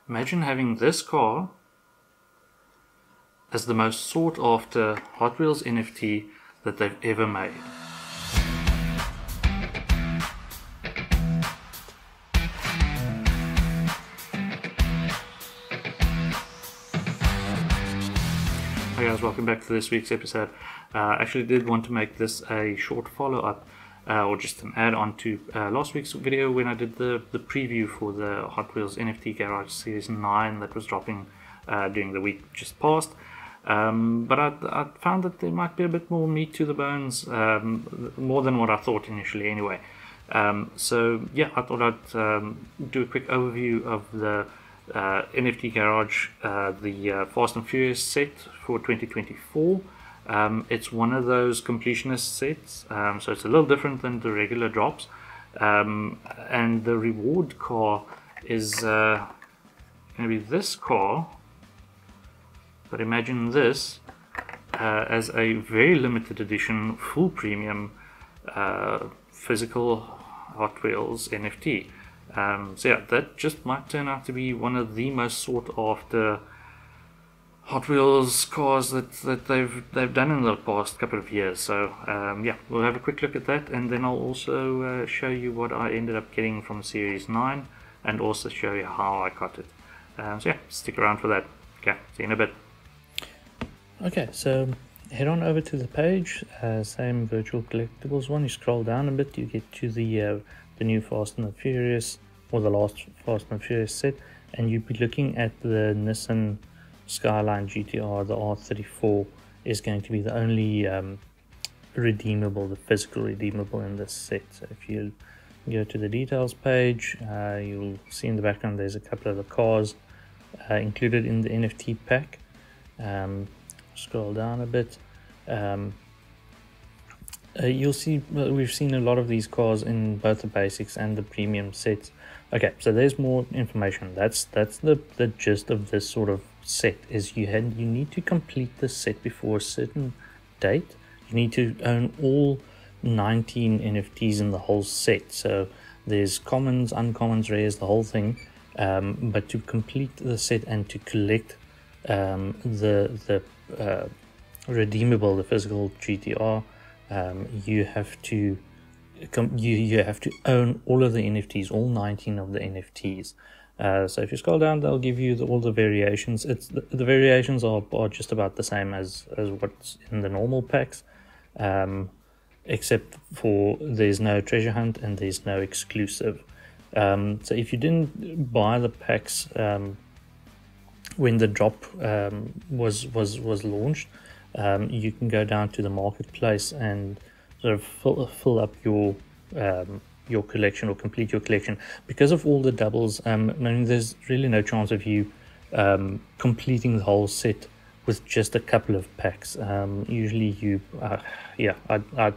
Imagine having this car as the most sought after Hot Wheels NFT that they've ever made. Hi guys, welcome back to this week's episode. I actually did want to make this a short follow-up or just an add-on to last week's video when I did the preview for the Hot Wheels NFT Garage Series 9 that was dropping during the week just past. But I found that there might be a bit more meat to the bones, more than what I thought initially anyway. So yeah, I thought I'd do a quick overview of the NFT Garage, the Fast and Furious set for 2024. It's one of those completionist sets, so it's a little different than the regular drops, and the reward car is going to be this car. But imagine this as a very limited edition, full premium physical Hot Wheels NFT. So yeah, that just might turn out to be one of the most sought after Hot Wheels cars that they've done in the past couple of years. So yeah, we'll have a quick look at that, and then I'll also show you what I ended up getting from Series 9, and also show you how I got it. So yeah, stick around for that. Okay, see you in a bit. Okay, so head on over to the page, same virtual collectibles one. You scroll down a bit, you get to the new Fast and the Furious, or the last Fast and Furious set, and you'd be looking at the Nissan Skyline GTR. The R34 is going to be the only redeemable, the physical redeemable in this set. So if you go to the details page, you'll see in the background there's a couple of the cars included in the NFT pack. Scroll down a bit, you'll see we've seen a lot of these cars in both the basics and the premium sets. Okay, so there's more information. That's the gist of this sort of set. Is you need to complete the set before a certain date. You need to own all 19 NFTs in the whole set. So there's commons, uncommons, rares, the whole thing. But to complete the set and to collect the redeemable, the physical GTR, you have to own all of the NFTs, all 19 of the NFTs. So if you scroll down, they'll give you all the variations. The variations are just about the same as what's in the normal packs, except for there's no treasure hunt and there's no exclusive. So if you didn't buy the packs when the drop was launched, you can go down to the marketplace and sort of fill up your collection, or complete your collection. Because of all the doubles, there's really no chance of you completing the whole set with just a couple of packs. Usually you by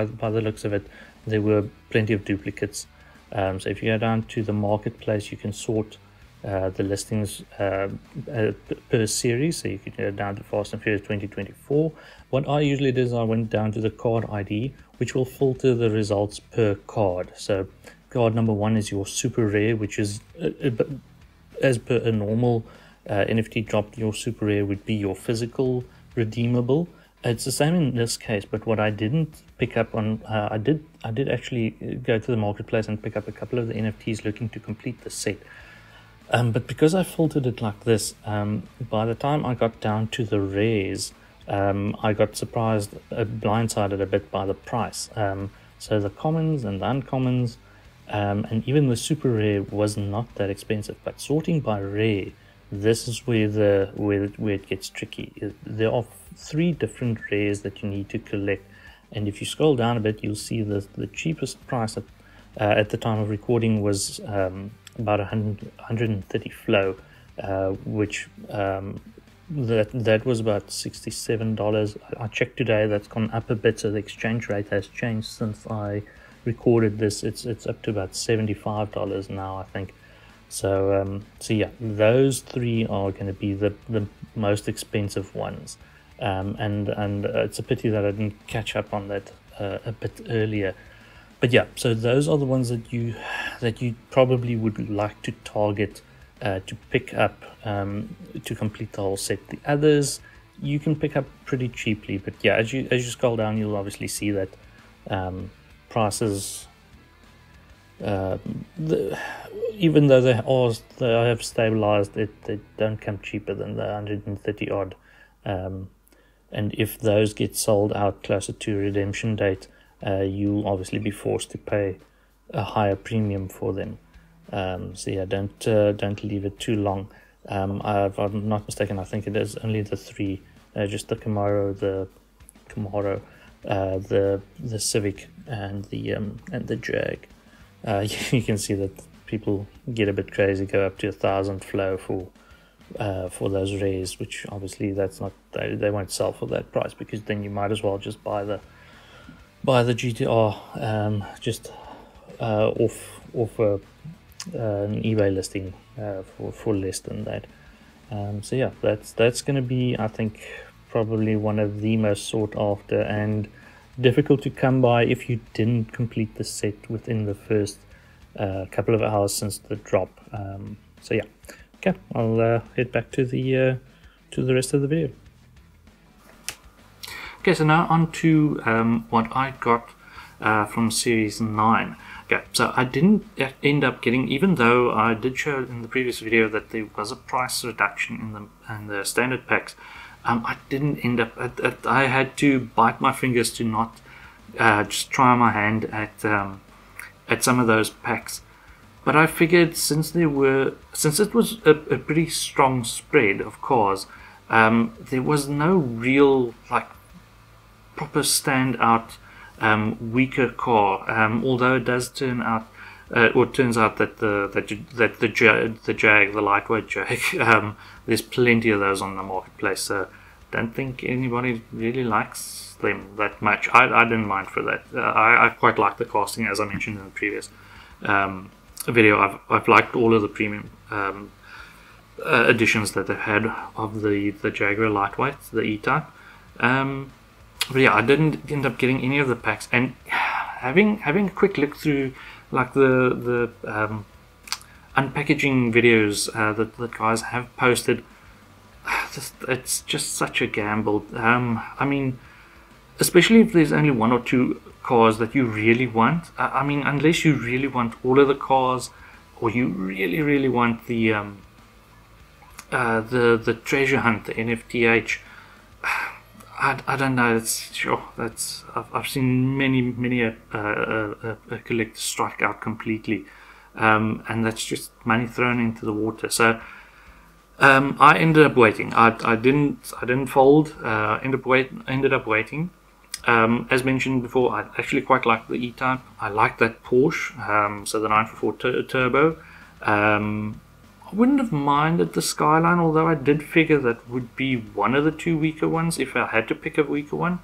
the looks of it, there were plenty of duplicates. So if you go down to the marketplace, you can sort the listings per series. So you could go down to Fast and Furious 2024. What I usually did is I went down to the card ID, which will filter the results per card. So card number 1 is your super rare, which is as per a normal NFT drop, your super rare would be your physical redeemable. It's the same in this case, but what I didn't pick up on, I did actually go to the marketplace and pick up a couple of the NFTs looking to complete the set. But because I filtered it like this, by the time I got down to the rares, I got surprised, blindsided a bit by the price. So the commons and the uncommons, and even the super rare was not that expensive. But sorting by rare, this is where it gets tricky. There are 3 different rares that you need to collect, and if you scroll down a bit, you'll see the cheapest price at the time of recording was about 130 flow, which that was about $67. I checked today, that's gone up a bit, so the exchange rate has changed since I recorded this. It's up to about $75 now, I think. So yeah, those 3 are going to be the most expensive ones, and it's a pity that I didn't catch up on that a bit earlier. But yeah, so those are the ones that you probably would like to target to pick up to complete the whole set. The others you can pick up pretty cheaply, but yeah, as you scroll down, you'll obviously see that prices, even though they have stabilized, they don't come cheaper than the 130 odd. And if those get sold out closer to redemption date, you'll obviously be forced to pay a higher premium for them. So yeah, don't leave it too long. If I'm not mistaken, I think it is only the three, just the Camaro, the Civic, and the Jag. You can see that people get a bit crazy, go up to 1,000 flow for those rares, which obviously that's not, they won't sell for that price, because then you might as well just buy the GTR just off an eBay listing for less than that. So yeah, that's going to be, I think, probably one of the most sought after and difficult to come by if you didn't complete the set within the first couple of hours since the drop. So yeah, okay, I'll head back to the rest of the video. Okay, so now on to what I got from Series 9. Okay, so I didn't end up getting, even though I did show in the previous video that there was a price reduction in the standard packs, I didn't end up, I had to bite my fingers to not just try my hand at some of those packs. But I figured since it was a pretty strong spread of cars, there was no real like proper standout weaker car. Although it does turn out, or it turns out that the Jag, the lightweight Jag, there's plenty of those on the marketplace. So don't think anybody really likes them that much. I didn't mind for that. I quite like the casting, as I mentioned in the previous video. I've liked all of the premium editions that they've had of the Jaguar lightweight, the E-Type. But yeah, I didn't end up getting any of the packs, and having a quick look through like the unpackaging videos that guys have posted, it's just such a gamble. I mean, especially if there's only one or two cars that you really want. I mean, unless you really want all of the cars, or you really want the treasure hunt, the NFTH. I don't know. It's sure I've seen many a collector strike out completely, and that's just money thrown into the water. So I ended up waiting. I didn't fold. Ended up waiting. As mentioned before, I actually quite like the E-Type. I like that Porsche. So the 944 Turbo. I wouldn't have minded the Skyline, although I did figure that would be one of the two weaker ones if I had to pick a weaker one.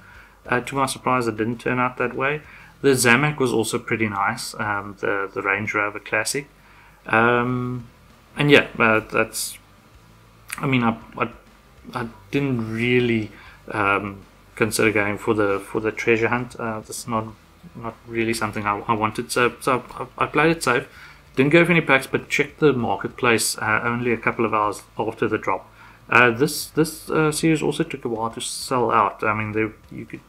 To my surprise, it didn't turn out that way. The Zamac was also pretty nice, the Range Rover Classic. And yeah, that's, I mean, I didn't really consider going for the treasure hunt. That's not really something I wanted, so I played it safe. Didn't go for any packs, but checked the marketplace only a couple of hours after the drop. This series also took a while to sell out. I mean, you could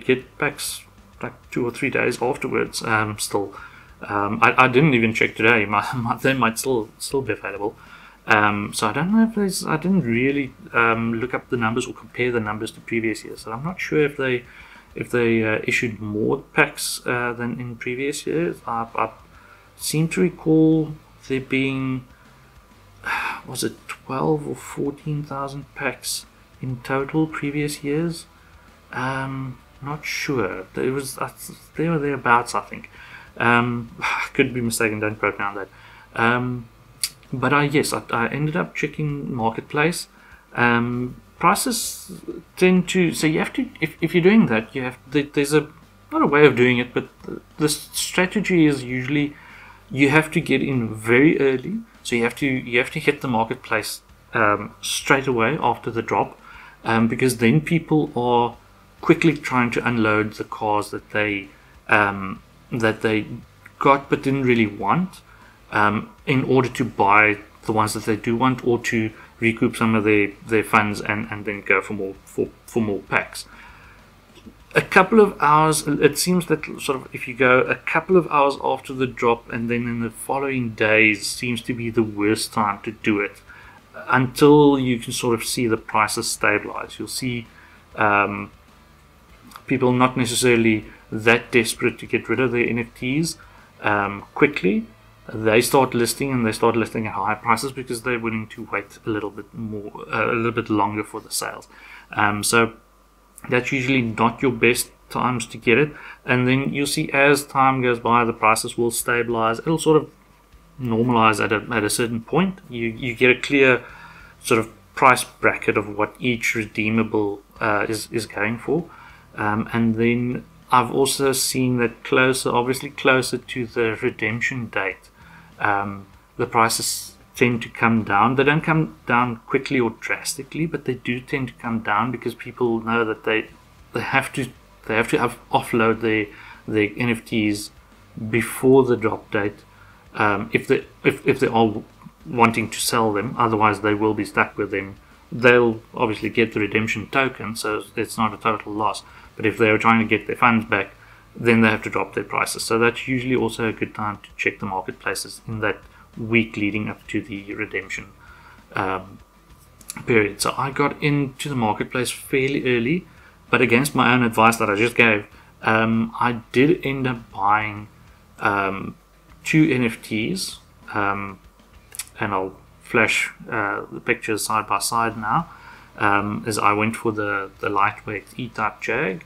get packs like 2 or 3 days afterwards. Still, I didn't even check today. They might still be available. So I don't know if I didn't really look up the numbers or compare the numbers to previous years. So I'm not sure if they issued more packs than in previous years. I seem to recall there being, was it 12 or 14,000 packs in total previous years? Not sure. It was they were thereabouts, I think. I could be mistaken. Don't quote me on that. But yes, I ended up checking marketplace. Prices tend to, so you have to, if you're doing that, there's not a way of doing it, but the strategy is usually you have to get in very early. So you have to hit the marketplace straight away after the drop, because then people are quickly trying to unload the cars that they got but didn't really want, in order to buy the ones that they do want, or to recoup some of their funds and then go for more packs. A couple of hours, it seems that sort of if you go a couple of hours after the drop and then in the following days seems to be the worst time to do it, until you can sort of see the prices stabilize. You'll see people not necessarily that desperate to get rid of their NFTs quickly. They start listing, and they start listing at higher prices because they're willing to wait a little bit more, a little bit longer for the sales. So that's usually not your best times to get it. And then you'll see as time goes by, the prices will stabilize. It'll sort of normalize at a certain point. You get a clear sort of price bracket of what each redeemable is going for. And then I've also seen that obviously closer to the redemption date, the prices tend to come down. They don't come down quickly or drastically, but they do tend to come down because people know that they have to offload their NFTs before the drop date, if they are wanting to sell them. Otherwise, they will be stuck with them. They'll obviously get the redemption token, so it's not a total loss. But if they're trying to get their funds back, then they have to drop their prices. So that's usually also a good time to check the marketplaces in that week leading up to the redemption period. So I got into the marketplace fairly early, but against my own advice that I just gave, I did end up buying 2 NFTs, and I'll flash the pictures side by side now, as I went for the lightweight E-type Jag,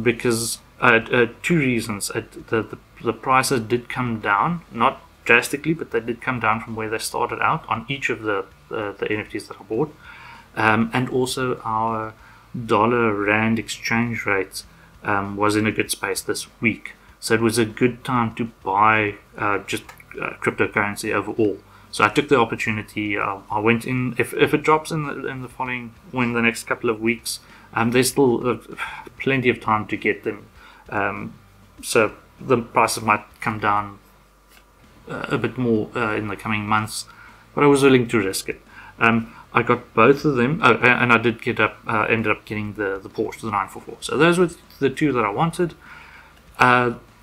because 2 reasons. The prices did come down, not drastically, but they did come down from where they started out on each of the NFTs that I bought, and also our dollar-rand exchange rate was in a good space this week, so it was a good time to buy just cryptocurrency overall. So I took the opportunity. I went in. If it drops in the next couple of weeks, there's still plenty of time to get them. So the prices might come down a bit more in the coming months, but I was willing to risk it. I got both of them, and I did ended up getting the Porsche, the 944. So those were the 2 that I wanted.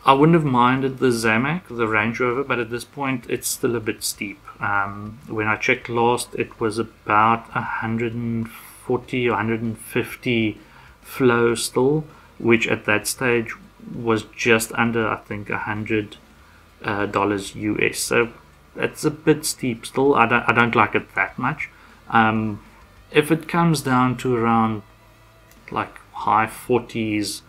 I wouldn't have minded the Zamac, the Range Rover, but at this point it's still a bit steep. When I checked last, it was about 140 or 150 flow still, which at that stage was just under, I think, $100 US. So it's a bit steep still. I don't like it that much. If it comes down to around like high 40s,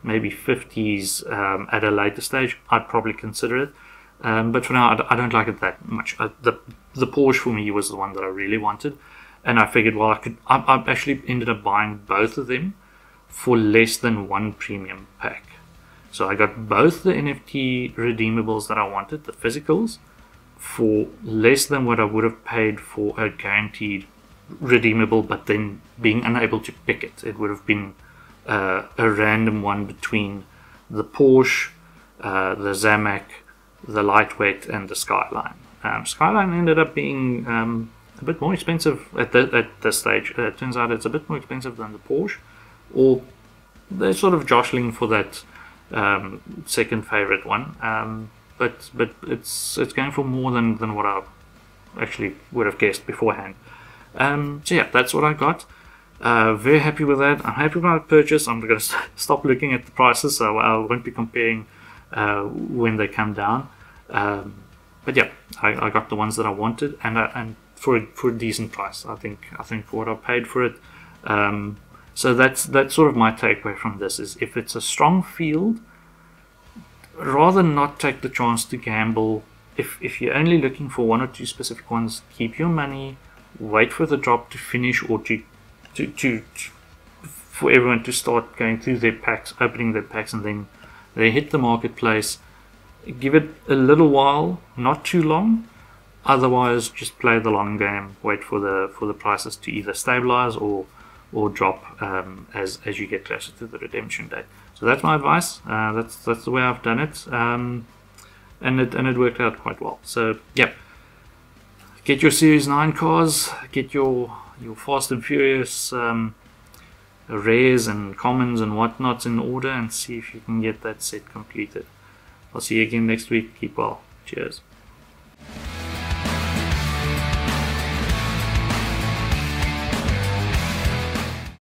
maybe 50s at a later stage, I'd probably consider it. But for now, I don't like it that much. The Porsche for me was the one that I really wanted, and I figured, well, I actually ended up buying both of them for less than 1 premium pack. So I got both the NFT redeemables that I wanted, the physicals, for less than what I would have paid for a guaranteed redeemable, but then being unable to pick it. It would have been a random one between the Porsche, the Zamac, the lightweight, and the Skyline. Skyline ended up being a bit more expensive at this stage. It turns out it's a bit more expensive than the Porsche, or they're sort of jostling for that second favorite one. But it's going for more than what I actually would have guessed beforehand. So yeah, that's what I got. Very happy with that. I'm happy with my purchase. I'm going to stop looking at the prices, so I won't be comparing when they come down. But yeah, I got the ones that I wanted, and for a decent price. I think for what I paid for it. So that's sort of my takeaway from this: is if it's a strong field, rather not take the chance to gamble. If you're only looking for 1 or 2 specific ones, keep your money, wait for the drop to finish, or for everyone to start going through their packs, opening their packs, and then they hit the marketplace. Give it a little while, not too long. Otherwise, just play the long game. Wait for the prices to either stabilize or drop as you get closer to the redemption date. So that's my advice. That's the way I've done it, and it worked out quite well. So yeah, get your Series 9 cars, get your Fast and Furious rares and commons and whatnots in order, and see if you can get that set completed. I'll see you again next week. Keep well. Cheers.